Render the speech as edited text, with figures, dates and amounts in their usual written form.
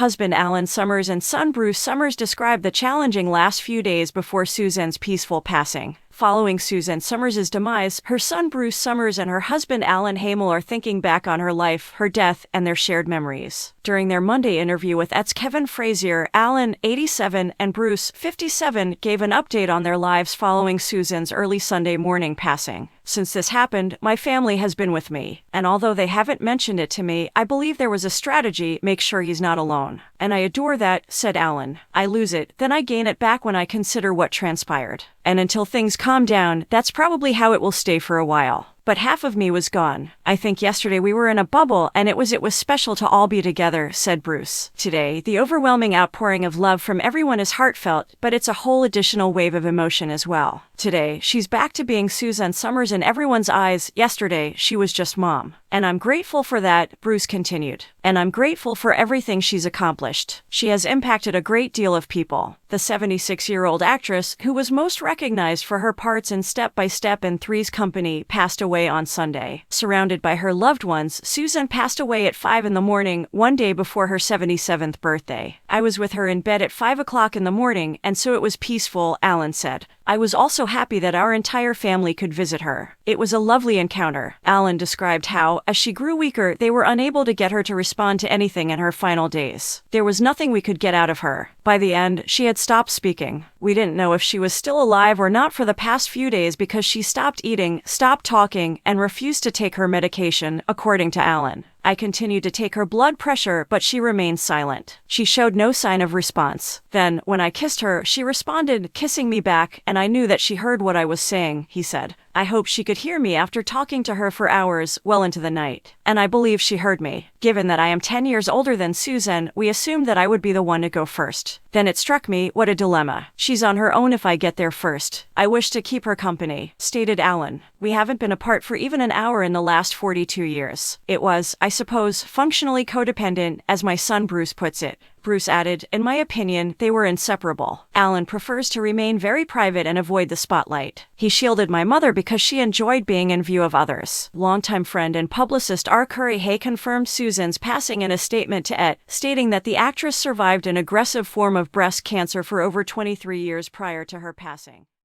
Husband Alan Summers and son Bruce Summers described the challenging last few days before Suzanne's peaceful passing. Following Suzanne Summers' demise, her son Bruce Summers and her husband Alan Hamel are thinking back on her life, her death, and their shared memories. During their Monday interview with ET's Kevin Frazier, Alan, 87, and Bruce, 57, gave an update on their lives following Suzanne's early Sunday morning passing. "Since this happened, my family has been with me, and although they haven't mentioned it to me, I believe there was a strategy, make sure he's not alone. And I adore that," said Alan. "I lose it, then I gain it back when I consider what transpired. And until things calm down, that's probably how it will stay for a while. But half of me was gone. I think yesterday we were in a bubble and it was special to all be together," said Bruce. "Today, the overwhelming outpouring of love from everyone is heartfelt, but it's a whole additional wave of emotion as well. Today, she's back to being Suzanne Summers in everyone's eyes. Yesterday, she was just mom. And I'm grateful for that," Bruce continued. "And I'm grateful for everything she's accomplished. She has impacted a great deal of people." The 76-year-old actress, who was most recognized for her parts in Step by Step and Three's Company, passed away on Sunday. Surrounded by her loved ones, Suzanne passed away at 5 in the morning, one day before her 77th birthday. "I was with her in bed at 5 o'clock in the morning, and so it was peaceful," Alan said. "I was also happy that our entire family could visit her. It was a lovely encounter." Alan described how, as she grew weaker, they were unable to get her to respond to anything in her final days. "There was nothing we could get out of her. By the end, she had stopped speaking. We didn't know if she was still alive or not for the past few days because she stopped eating, stopped talking, and refused to take her medication," according to Alan. "I continued to take her blood pressure, but she remained silent. She showed no sign of response. Then, when I kissed her, she responded, kissing me back, and I knew that she heard what I was saying," he said. "I hoped she could hear me after talking to her for hours, well into the night. And I believe she heard me. Given that I am 10 years older than Suzanne, we assumed that I would be the one to go first. Then it struck me, what a dilemma. She's on her own if I get there first. I wish to keep her company," stated Alan. "We haven't been apart for even an hour in the last 42 years. It was, I suppose, functionally codependent, as my son Bruce puts it." Bruce added, "In my opinion, they were inseparable. Alan prefers to remain very private and avoid the spotlight. He shielded my mother because she enjoyed being in view of others." Longtime friend and publicist R. Curry Hay confirmed Suzanne's passing in a statement to ET, stating that the actress survived an aggressive form of breast cancer for over 23 years prior to her passing.